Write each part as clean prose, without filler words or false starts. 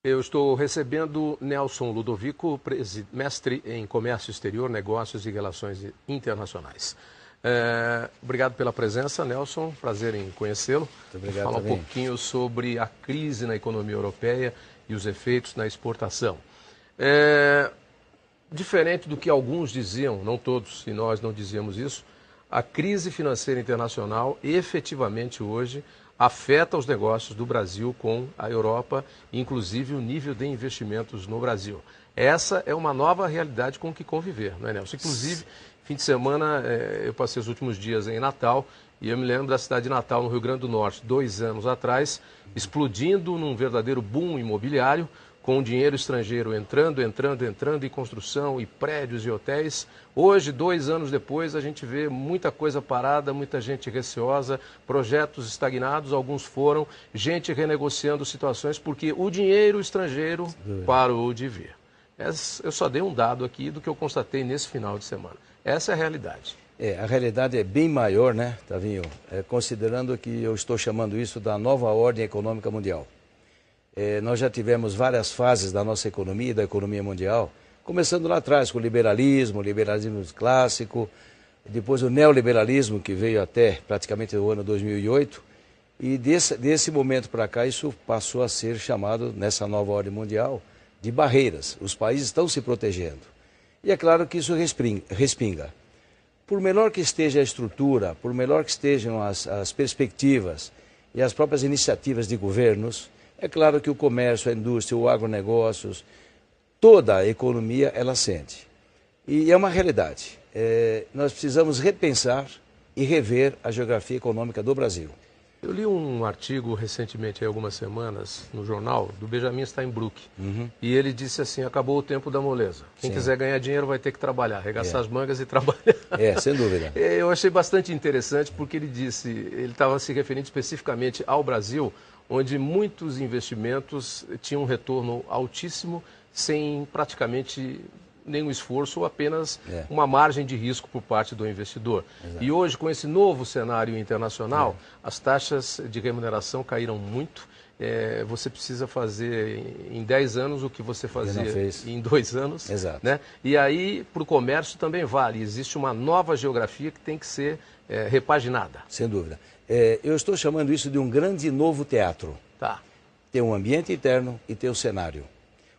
Eu estou recebendo Nelson Ludovico, mestre em Comércio Exterior, Negócios e Relações Internacionais. Obrigado pela presença, Nelson. Prazer em conhecê-lo. Muito obrigado. Falar um pouquinho sobre a crise na economia europeia e os efeitos na exportação. Diferente do que alguns diziam, não todos, e nós não dizíamos isso, a crise financeira internacional efetivamente hoje afeta os negócios do Brasil com a Europa, inclusive o nível de investimentos no Brasil. Essa é uma nova realidade com que conviver, não é, Nelson? Inclusive, fim de semana, eu passei os últimos dias em Natal, e eu me lembro da cidade de Natal, no Rio Grande do Norte, 2 anos atrás, explodindo num verdadeiro boom imobiliário, com dinheiro estrangeiro entrando em construção e prédios e hotéis. Hoje, 2 anos depois, a gente vê muita coisa parada, muita gente receosa, projetos estagnados, alguns foram, gente renegociando situações porque o dinheiro estrangeiro parou de vir. Eu só dei um dado aqui do que eu constatei nesse final de semana. Essa é a realidade. A realidade é bem maior, né, Tavinho? Considerando que eu estou chamando isso da nova ordem econômica mundial. Nós já tivemos várias fases da nossa economia e da economia mundial, começando lá atrás com o liberalismo clássico, depois o neoliberalismo, que veio até praticamente o ano 2008, e desse momento para cá isso passou a ser chamado, nessa nova ordem mundial, de barreiras. Os países estão se protegendo. E é claro que isso respinga. Por melhor que esteja a estrutura, por melhor que estejam as perspectivas e as próprias iniciativas de governos, é claro que o comércio, a indústria, o agronegócios, toda a economia, ela sente. E é uma realidade. Nós precisamos repensar e rever a geografia econômica do Brasil. Eu li um artigo recentemente, há algumas semanas, no jornal, do Benjamin Steinbrück. E ele disse assim, acabou o tempo da moleza. Quem quiser ganhar dinheiro vai ter que trabalhar, arregaçar as mangas e trabalhar. Sem dúvida. Eu achei bastante interessante porque ele disse, ele estava se referindo especificamente ao Brasil, onde muitos investimentos tinham um retorno altíssimo, sem praticamente nenhum esforço ou apenas uma margem de risco por parte do investidor. Exato. E hoje, com esse novo cenário internacional, as taxas de remuneração caíram muito. Você precisa fazer em 10 anos o que você fazia em 2 anos. Exato. Né? E aí, para o comércio também vale. Existe uma nova geografia que tem que ser repaginada. Sem dúvida. Eu estou chamando isso de um grande novo teatro. Tá. Tem um ambiente interno e tem o cenário.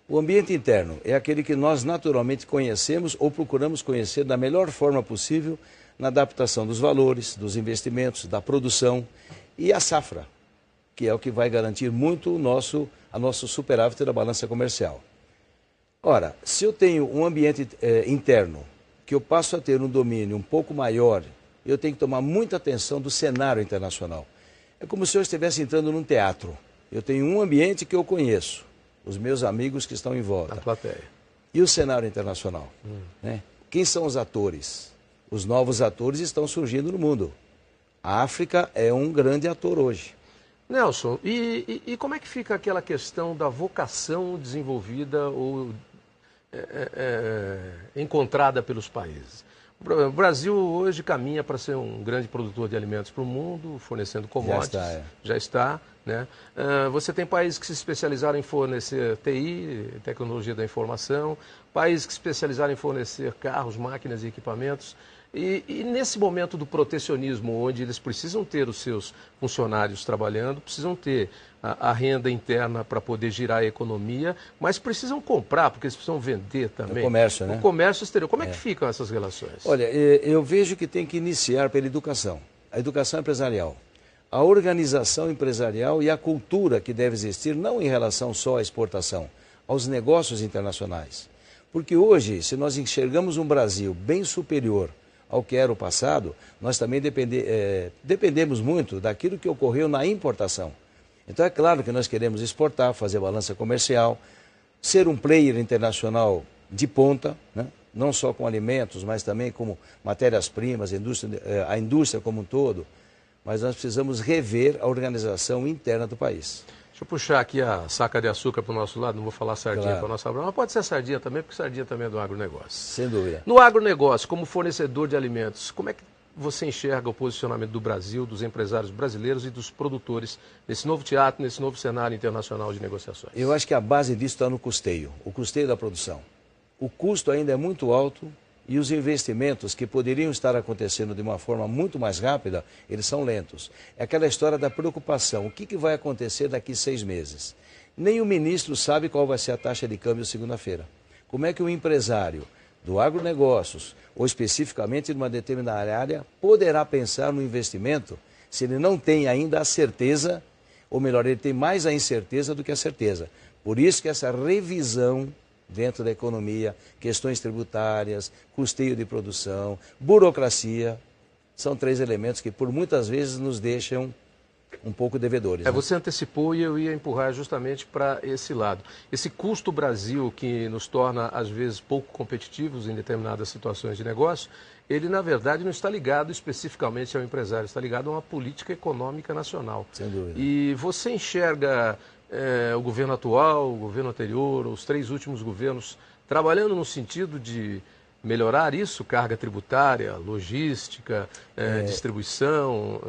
O ambiente interno é aquele que nós naturalmente conhecemos ou procuramos conhecer da melhor forma possível na adaptação dos valores, dos investimentos, da produção e a safra, que é o que vai garantir muito a nosso superávit da balança comercial. Ora, se eu tenho um ambiente interno que eu passo a ter um domínio um pouco maior, eu tenho que tomar muita atenção do cenário internacional. É como se eu estivesse entrando num teatro. Eu tenho um ambiente que eu conheço, os meus amigos que estão em volta. A plateia. E o cenário internacional? Né? Quem são os atores? Os novos atores estão surgindo no mundo. A África é um grande ator hoje. Nelson, e como é que fica aquela questão da vocação desenvolvida ou encontrada pelos países? O Brasil hoje caminha para ser um grande produtor de alimentos para o mundo, fornecendo commodities. Já está. Né? Você tem países que se especializaram em fornecer TI, tecnologia da informação, países que se especializaram em fornecer carros, máquinas e equipamentos. E nesse momento do protecionismo, onde eles precisam ter os seus funcionários trabalhando, precisam ter a renda interna para poder girar a economia, mas precisam comprar, porque eles precisam vender também. O comércio, né? O comércio exterior. Como é que ficam essas relações? Olha, eu vejo que tem que iniciar pela educação. A educação empresarial. A organização empresarial e a cultura que deve existir, não em relação só à exportação, aos negócios internacionais. Porque hoje, se nós enxergamos um Brasil bem superior ao que era o passado, nós também dependemos muito daquilo que ocorreu na importação. Então é claro que nós queremos exportar, fazer balança comercial, ser um player internacional de ponta, né? Não só com alimentos, mas também como matérias-primas, a indústria como um todo. Mas nós precisamos rever a organização interna do país. Deixa eu puxar aqui a saca de açúcar para o nosso lado, não vou falar sardinha para a nossa brama, mas pode ser sardinha também, porque sardinha também é do agronegócio. Sem dúvida. No agronegócio, como fornecedor de alimentos, como é que você enxerga o posicionamento do Brasil, dos empresários brasileiros e dos produtores nesse novo teatro, nesse novo cenário internacional de negociações? Eu acho que a base disso está no custeio, o custeio da produção. O custo ainda é muito alto e os investimentos que poderiam estar acontecendo de uma forma muito mais rápida, eles são lentos. É aquela história da preocupação, o que vai acontecer daqui 6 meses? Nem o ministro sabe qual vai ser a taxa de câmbio segunda-feira. Como é que o empresário do agronegócios, ou especificamente de uma determinada área, poderá pensar no investimento se ele não tem ainda a certeza, ou melhor, ele tem mais a incerteza do que a certeza. Por isso que essa revisão dentro da economia, questões tributárias, custeio de produção, burocracia, são 3 elementos que por muitas vezes nos deixam um pouco devedores. Você antecipou e eu ia empurrar justamente para esse lado. Esse custo Brasil que nos torna, às vezes, pouco competitivos em determinadas situações de negócio, ele, na verdade, não está ligado especificamente ao empresário, está ligado a uma política econômica nacional. Sem dúvida. E você enxerga o governo atual, o governo anterior, os 3 últimos governos, trabalhando no sentido de melhorar isso, carga tributária, logística, distribuição?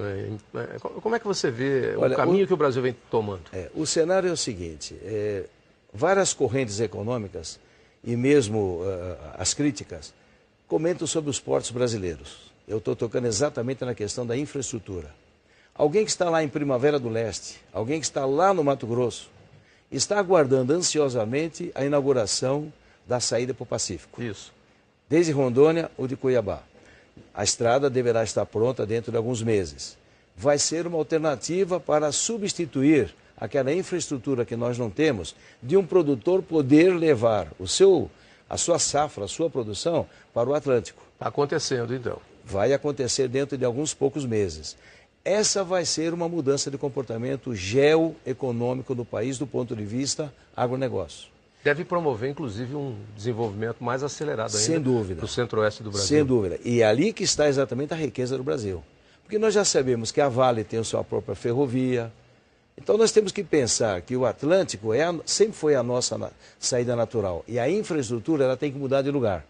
Como é que você vê o caminho que o Brasil vem tomando? O cenário é o seguinte, várias correntes econômicas e mesmo as críticas comentam sobre os portos brasileiros. Eu estou tocando exatamente na questão da infraestrutura. Alguém que está lá em Primavera do Leste, alguém que está lá no Mato Grosso, está aguardando ansiosamente a inauguração da saída para o Pacífico. Isso. Desde Rondônia ou de Cuiabá. A estrada deverá estar pronta dentro de alguns meses. Vai ser uma alternativa para substituir aquela infraestrutura que nós não temos, de um produtor poder levar a sua safra, a sua produção para o Atlântico. Está acontecendo, então. Vai acontecer dentro de alguns poucos meses. Essa vai ser uma mudança de comportamento geoeconômico do país do ponto de vista agronegócio. Deve promover, inclusive, um desenvolvimento mais acelerado ainda. Sem dúvida. Do centro-oeste do Brasil. Sem dúvida. E é ali que está exatamente a riqueza do Brasil. Porque nós já sabemos que a Vale tem a sua própria ferrovia. Então nós temos que pensar que o Atlântico sempre foi a nossa saída natural. E a infraestrutura ela tem que mudar de lugar.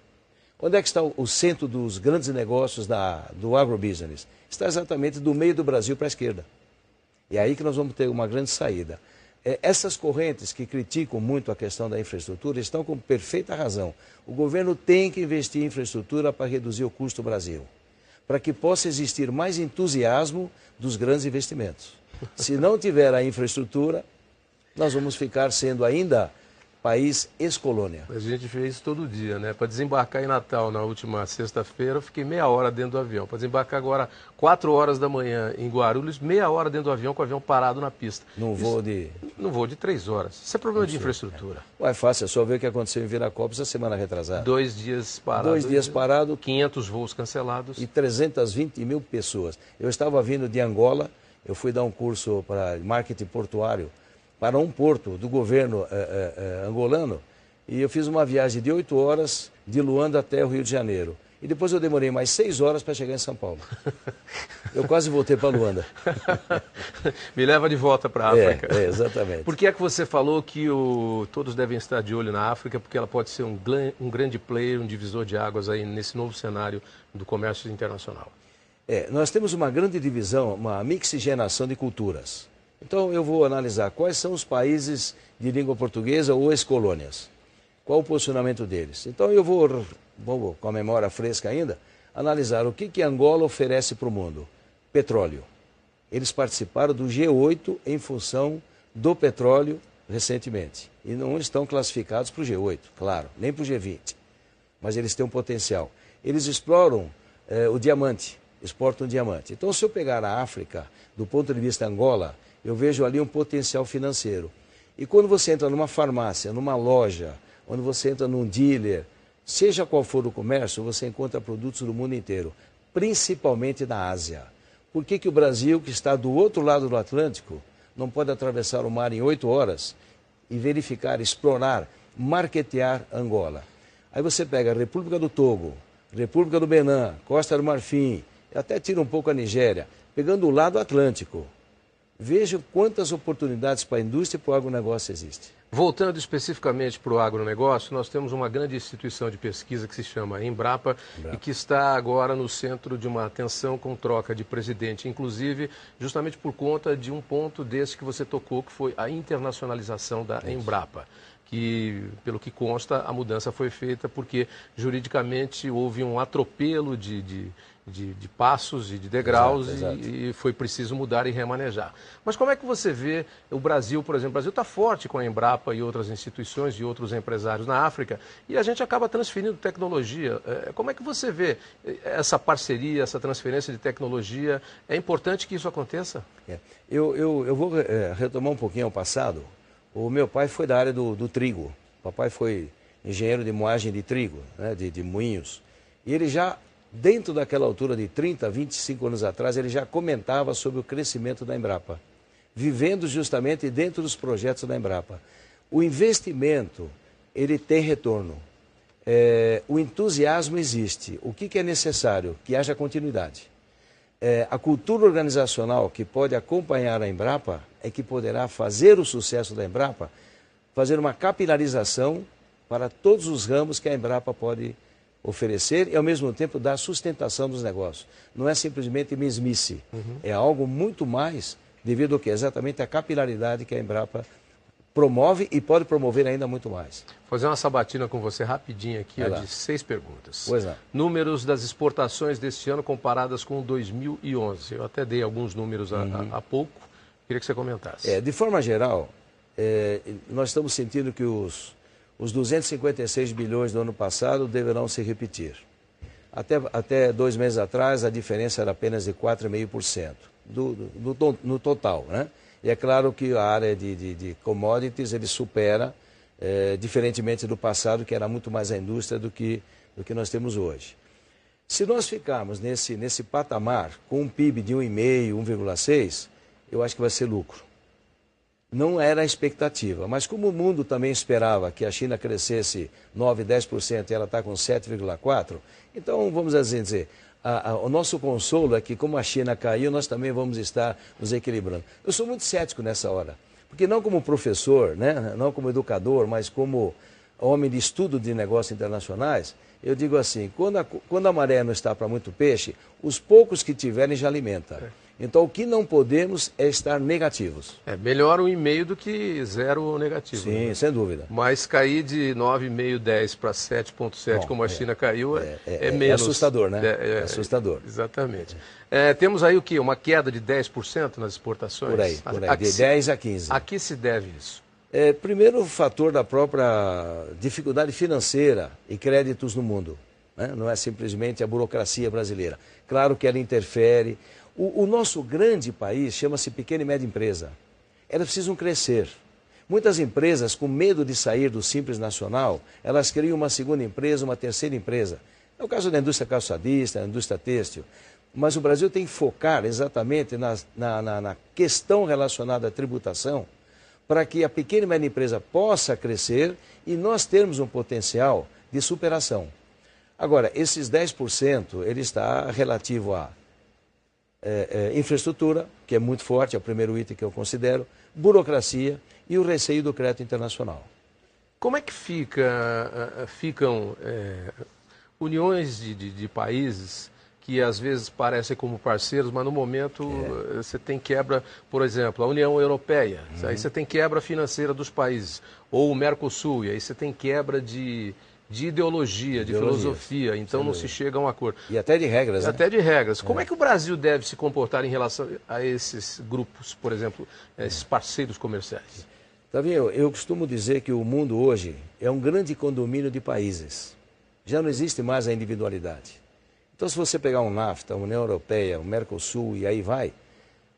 Onde é que está o centro dos grandes negócios do agrobusiness? Está exatamente do meio do Brasil para a esquerda. E é aí que nós vamos ter uma grande saída. Essas correntes que criticam muito a questão da infraestrutura estão com perfeita razão. O governo tem que investir em infraestrutura para reduzir o custo do Brasil, para que possa existir mais entusiasmo dos grandes investimentos. Se não tiver a infraestrutura, nós vamos ficar sendo ainda país ex-colônia. A gente fez isso todo dia, né? Para desembarcar em Natal, na última sexta-feira, eu fiquei meia hora dentro do avião. Para desembarcar agora, 4 horas da manhã em Guarulhos, meia hora dentro do avião, com o avião parado na pista. Num voo de 3 horas. Isso é problema de infraestrutura. É fácil, é só ver o que aconteceu em Viracopos a semana retrasada. 2 dias parado. 2 dias parado. 500 voos cancelados. E 320 mil pessoas. Eu estava vindo de Angola, eu fui dar um curso para marketing portuário, para um porto do governo angolano, e eu fiz uma viagem de 8 horas de Luanda até o Rio de Janeiro. E depois eu demorei mais 6 horas para chegar em São Paulo. Eu quase voltei para Luanda. Me leva de volta para a África. Exatamente. Por que é que você falou que todos devem estar de olho na África? Porque ela pode ser um grande player, um divisor de águas aí nesse novo cenário do comércio internacional. Nós temos uma grande divisão, uma mixigenação de culturas. Então eu vou analisar quais são os países de língua portuguesa ou ex-colônias. Qual o posicionamento deles? Então eu vou, com a memória fresca ainda, analisar o que Angola oferece para o mundo. Petróleo. Eles participaram do G8 em função do petróleo recentemente. E não estão classificados para o G8, claro, nem para o G20. Mas eles têm um potencial. Eles exploram o diamante, exportam diamante. Então se eu pegar a África, do ponto de vista Angola, eu vejo ali um potencial financeiro. E quando você entra numa farmácia, numa loja, quando você entra num dealer, seja qual for o comércio, você encontra produtos do mundo inteiro, principalmente da Ásia. Por que o Brasil, que está do outro lado do Atlântico, não pode atravessar o mar em 8 horas e verificar, explorar, marketear Angola? Aí você pega a República do Togo, República do Benin, Costa do Marfim, até tira um pouco a Nigéria, pegando o lado Atlântico. Veja quantas oportunidades para a indústria e para o agronegócio existem. Voltando especificamente para o agronegócio, nós temos uma grande instituição de pesquisa que se chama Embrapa e que está agora no centro de uma atenção com troca de presidente, inclusive justamente por conta de um ponto desse que você tocou, que foi a internacionalização da Embrapa. Que, pelo que consta, a mudança foi feita porque juridicamente houve um atropelo de passos e de degraus e foi preciso mudar e remanejar. Mas como é que você vê o Brasil, por exemplo? O Brasil está forte com a Embrapa e outras instituições e outros empresários na África e a gente acaba transferindo tecnologia. Como é que você vê essa parceria, essa transferência de tecnologia? É importante que isso aconteça? Eu vou retomar um pouquinho ao passado. O meu pai foi da área do trigo. O papai foi engenheiro de moagem de trigo, né, de moinhos. E ele já, dentro daquela altura de 30, 25 anos atrás, ele já comentava sobre o crescimento da Embrapa, vivendo justamente dentro dos projetos da Embrapa. O investimento, ele tem retorno. O entusiasmo existe. O que é necessário? Que haja continuidade. A cultura organizacional que pode acompanhar a Embrapa é que poderá fazer o sucesso da Embrapa, fazer uma capilarização para todos os ramos que a Embrapa pode oferecer e, ao mesmo tempo, dar sustentação dos negócios. Não é simplesmente mesmice, é algo muito mais devido ao que? Exatamente a capilaridade que a Embrapa promove e pode promover ainda muito mais. Vou fazer uma sabatina com você rapidinho aqui, de 6 perguntas. Pois não. Números das exportações deste ano comparadas com 2011. Eu até dei alguns números há pouco, queria que você comentasse. De forma geral, nós estamos sentindo que os 256 bilhões do ano passado deverão se repetir. Até 2 meses atrás, a diferença era apenas de 4,5% no total, né? E é claro que a área de commodities ele supera, diferentemente do passado, que era muito mais a indústria do que nós temos hoje. Se nós ficarmos nesse patamar com um PIB de 1,5%, 1,6%, eu acho que vai ser lucro. Não era a expectativa, mas como o mundo também esperava que a China crescesse 9%, 10% e ela está com 7,4%, então vamos assim dizer, o nosso consolo é que como a China caiu, nós também vamos estar nos equilibrando. Eu sou muito cético nessa hora, porque não como professor, né, não como educador, mas como homem de estudo de negócios internacionais, eu digo assim, quando a maré não está para muito peixe, os poucos que tiverem já alimenta. Então, o que não podemos é estar negativos. Melhor 1,5 do que 0 negativo. Sim, né? Sem dúvida. Mas cair de 9,5, 10 para 7,7, como a China caiu, é menos. É assustador, né? É assustador. Exatamente. Temos aí o quê? Uma queda de 10% nas exportações? Por aí, de 10 a 15. A que se deve isso? Primeiro, o fator da própria dificuldade financeira e créditos no mundo. Né? Não é simplesmente a burocracia brasileira. Claro que ela interfere. O nosso grande país chama-se pequena e média empresa. Elas precisam crescer. Muitas empresas, com medo de sair do Simples Nacional, elas criam uma segunda empresa, uma terceira empresa. É o caso da indústria calçadista, da indústria têxtil. Mas o Brasil tem que focar exatamente na questão relacionada à tributação para que a pequena e média empresa possa crescer e nós termos um potencial de superação. Agora, esses 10%, ele está relativo a infraestrutura, que é muito forte, é o primeiro item que eu considero, burocracia e o receio do crédito internacional. Como é que ficam uniões de países que às vezes parecem como parceiros, mas no momento você tem quebra, por exemplo, a União Europeia, aí você tem quebra financeira dos países, ou o Mercosul, e aí você tem quebra de ideologia, de filosofia, então não se chega a um acordo. E até de regras, né? Até de regras. Como é que o Brasil deve se comportar em relação a esses grupos, por exemplo, esses parceiros comerciais? Tavinho, eu costumo dizer que o mundo hoje é um grande condomínio de países. Já não existe mais a individualidade. Então, se você pegar um NAFTA, a União Europeia, o Mercosul e aí vai,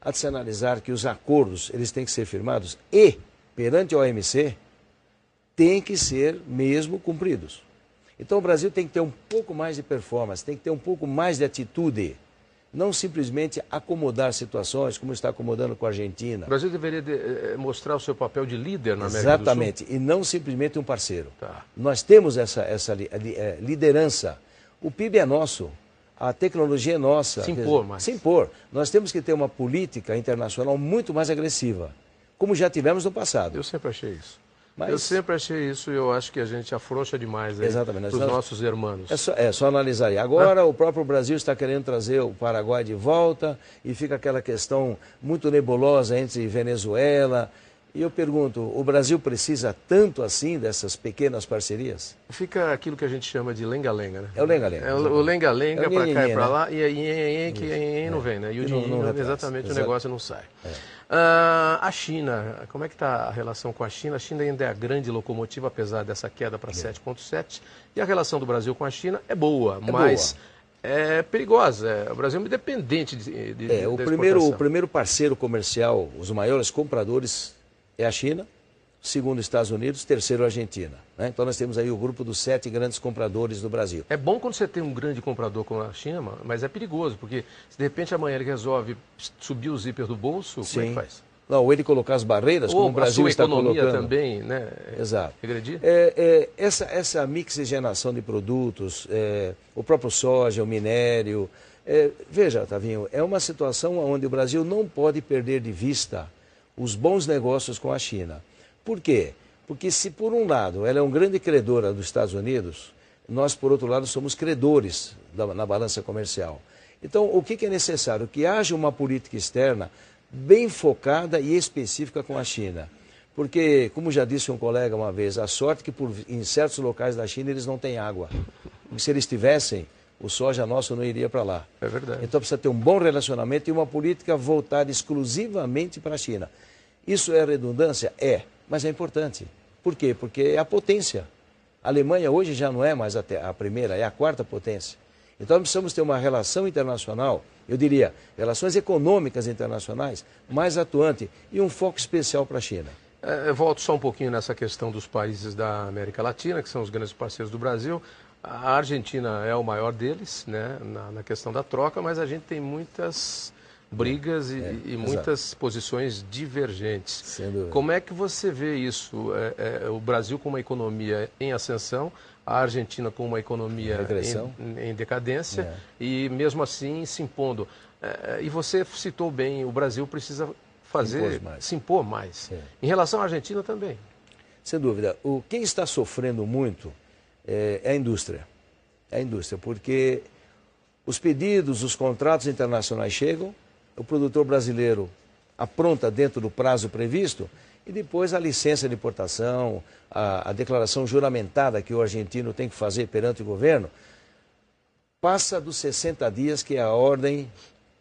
há de se analisar que os acordos eles têm que ser firmados e, perante a OMC, têm que ser mesmo cumpridos. Então o Brasil tem que ter um pouco mais de performance, tem que ter um pouco mais de atitude, não simplesmente acomodar situações como está acomodando com a Argentina. O Brasil deveria mostrar o seu papel de líder na América do Sul. Exatamente, e não simplesmente um parceiro. Tá. Nós temos essa liderança, o PIB é nosso, a tecnologia é nossa. Se impor mais. Se impor. Nós temos que ter uma política internacional muito mais agressiva, como já tivemos no passado. Eu sempre achei isso. Mas... Eu sempre achei isso e eu acho que a gente afrouxa demais aí Exatamente. Os nossos irmãos. É só analisar aí. Agora o próprio Brasil está querendo trazer o Paraguai de volta e fica aquela questão muito nebulosa entre Venezuela. E eu pergunto, o Brasil precisa tanto assim dessas pequenas parcerias? Fica aquilo que a gente chama de lenga-lenga, né? É o lenga-lenga. É o lenga-lenga para cá e para lá, e aí que não vem, né? E o dinheiro, exatamente, o negócio não sai. A China, como é que está a relação com a China? A China ainda é a grande locomotiva, apesar dessa queda para 7,7. E a relação do Brasil com a China é boa, mas é perigosa. O Brasil é dependente o primeiro parceiro comercial, os maiores compradores é a China, segundo Estados Unidos, terceiro a Argentina. Né? Então nós temos aí o grupo dos 7 grandes compradores do Brasil. É bom quando você tem um grande comprador como a China, mas é perigoso, porque se de repente amanhã ele resolve subir o zíper do bolso, como é que faz? Não, ou ele colocar as barreiras, como o Brasil está colocando. A economia também, né? Exato. Regredir? Essa mixigenação de produtos, o próprio soja, o minério... veja, Tavinho, é uma situação onde o Brasil não pode perder de vista os bons negócios com a China. Por quê? Porque se por um lado ela é um grande credora dos Estados Unidos, nós por outro lado somos credores na balança comercial. Então o que é necessário? Que haja uma política externa bem focada e específica com a China. Porque, como já disse um colega uma vez, a sorte que em certos locais da China eles não têm água. Porque se eles tivessem, o soja nosso não iria para lá. É verdade. Então precisa ter um bom relacionamento e uma política voltada exclusivamente para a China. Isso é redundância? É, mas é importante. Por quê? Porque é a potência. A Alemanha hoje já não é mais a primeira, é a 4ª potência. Então nós precisamos ter uma relação internacional, eu diria, relações econômicas internacionais mais atuante e um foco especial para a China. Eu volto só um pouquinho nessa questão dos países da América Latina, que são os grandes parceiros do Brasil. A Argentina é o maior deles, né, na questão da troca, mas a gente tem muitas brigas e muitas posições divergentes. Como é que você vê isso? O Brasil com uma economia em ascensão, a Argentina com uma economia em decadência e mesmo assim se impondo. E você citou bem, o Brasil precisa se impor mais. Em relação à Argentina também. Sem dúvida. Quem está sofrendo muito é a indústria. É a indústria, porque os pedidos, os contratos internacionais chegam, o produtor brasileiro apronta dentro do prazo previsto e depois a licença de importação, a declaração juramentada que o argentino tem que fazer perante o governo, passa dos 60 dias, que é a ordem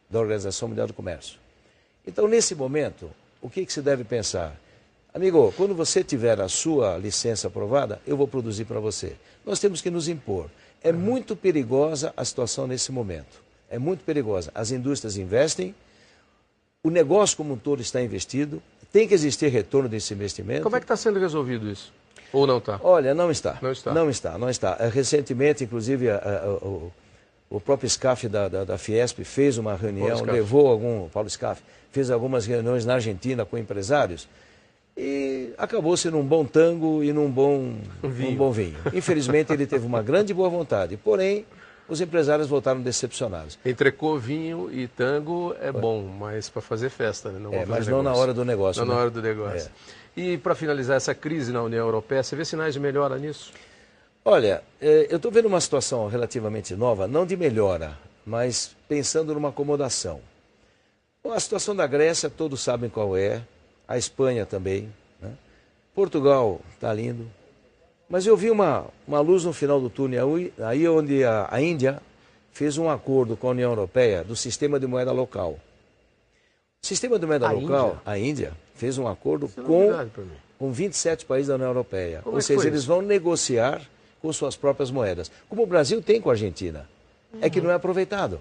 da Organização Mundial do Comércio. Então, nesse momento, o que se deve pensar? Amigo, quando você tiver a sua licença aprovada, eu vou produzir para você. Nós temos que nos impor. É muito perigosa a situação nesse momento. É muito perigosa. As indústrias investem, o negócio como um todo está investido, tem que existir retorno desse investimento. Como é que está sendo resolvido isso? Ou não está? Olha, não está. Não está. Não está, não está. Recentemente, inclusive, o próprio SCAF da Fiesp fez uma reunião, Paulo SCAF, fez algumas reuniões na Argentina com empresários e acabou-se num bom tango e num bom vinho. Infelizmente, ele teve uma grande boa vontade, porém, os empresários voltaram decepcionados. Entrecô, vinho e tango é bom, mas para fazer festa, né? Mas não na hora do negócio. Não na hora do negócio. E para finalizar essa crise na União Europeia, você vê sinais de melhora nisso? Olha, eu estou vendo uma situação relativamente nova, não de melhora, mas pensando numa acomodação. A situação da Grécia, todos sabem qual é, a Espanha também, né? Portugal está lindo. Mas eu vi uma luz no final do túnel, aí onde a Índia fez um acordo com a União Europeia do sistema de moeda local. O sistema de moeda local, a Índia, fez um acordo com 27 países da União Europeia. Ou seja, eles vão negociar com suas próprias moedas. Como o Brasil tem com a Argentina. É que não é aproveitado.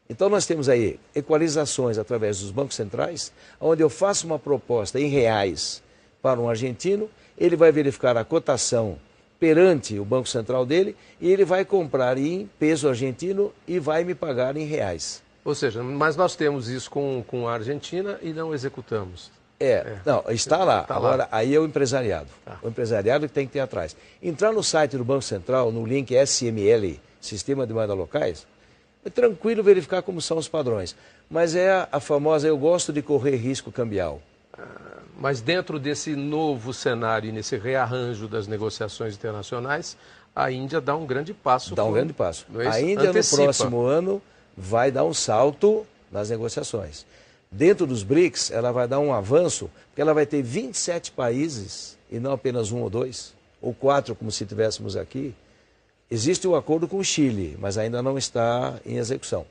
Então nós temos aí equalizações através dos bancos centrais, onde eu faço uma proposta em reais para um argentino, ele vai verificar a cotação perante o Banco Central dele e ele vai comprar em peso argentino e vai me pagar em reais. Ou seja, mas nós temos isso com a Argentina e não executamos. Não, está lá. Agora, aí é o empresariado. O empresariado que tem que ter atrás. Entrar no site do Banco Central, no link SML, Sistema de Moeda Locais, é tranquilo verificar como são os padrões. Mas é a famosa, eu gosto de correr risco cambial. Mas dentro desse novo cenário e nesse rearranjo das negociações internacionais, a Índia dá um grande passo. Dá um grande passo. Não é isso? A Índia, Antecipa. no próximo ano, vai dar um salto nas negociações. Dentro dos BRICS, ela vai dar um avanço, porque ela vai ter 27 países, e não apenas 1 ou 2, ou 4, como se tivéssemos aqui. Existe o acordo com o Chile, mas ainda não está em execução.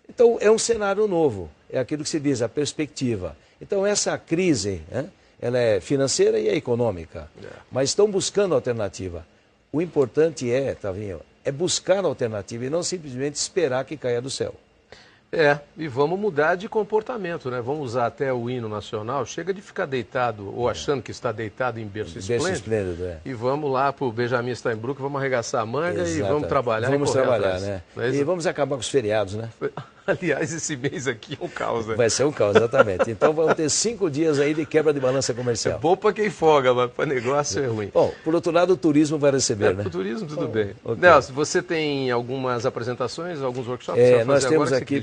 Então, é um cenário novo, é aquilo que se diz, a perspectiva. Então, essa crise, né, ela é financeira e é econômica, mas estão buscando alternativa. O importante é, Tavinho, é buscar alternativa e não simplesmente esperar que caia do céu. E vamos mudar de comportamento, né? Vamos usar até o hino nacional. Chega de ficar deitado ou achando que está deitado em berço esplêndido. E vamos lá para o Benjamin Steinbrück, vamos arregaçar a manga e vamos trabalhar. Vamos trabalhar, atrás. Né? E vamos acabar com os feriados, né? Aliás, esse mês aqui é um caos, né? Vai ser um caos, exatamente. Então vamos ter 5 dias aí de quebra de balança comercial. É bom para quem folga, mas para negócio é ruim. Bom, por outro lado, o turismo vai receber, né? Para o turismo, tudo bem. Okay. Nelson, você tem algumas apresentações, alguns workshops? Nós temos aqui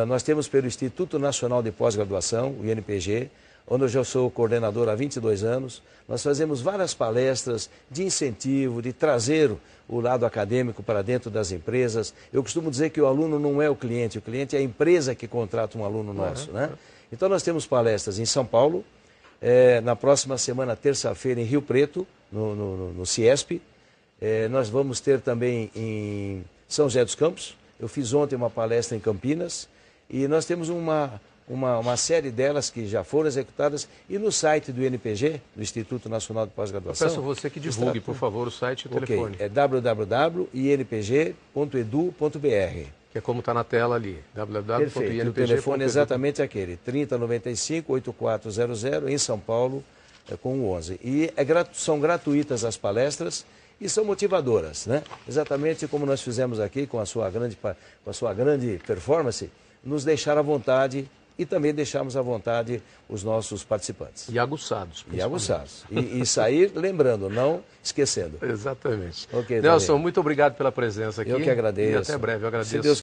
nós temos pelo Instituto Nacional de Pós-Graduação, o INPG, onde eu já sou coordenador há 22 anos. Nós fazemos várias palestras de incentivo, de trazer o lado acadêmico para dentro das empresas. Eu costumo dizer que o aluno não é o cliente é a empresa que contrata um aluno nosso, né? Então nós temos palestras em São Paulo, na próxima semana, terça-feira, em Rio Preto, no Ciesp. Nós vamos ter também em São José dos Campos. Eu fiz ontem uma palestra em Campinas e nós temos uma série delas que já foram executadas e no site do INPG, do Instituto Nacional de Pós-Graduação. Peço a você que divulgue, por favor, o site e o telefone. É www.inpg.edu.br. Que é como está na tela ali, www.inpg.edu.br. O telefone é exatamente aquele, 3095-8400, em São Paulo, com o 11. E são gratuitas as palestras e são motivadoras, né? Exatamente como nós fizemos aqui com a sua grande performance, nos deixar à vontade e também deixarmos à vontade os nossos participantes. E aguçados. E aguçados. E sair lembrando, não esquecendo. Exatamente. Okay, Nelson, muito obrigado pela presença aqui. Eu que agradeço. E até breve, eu agradeço.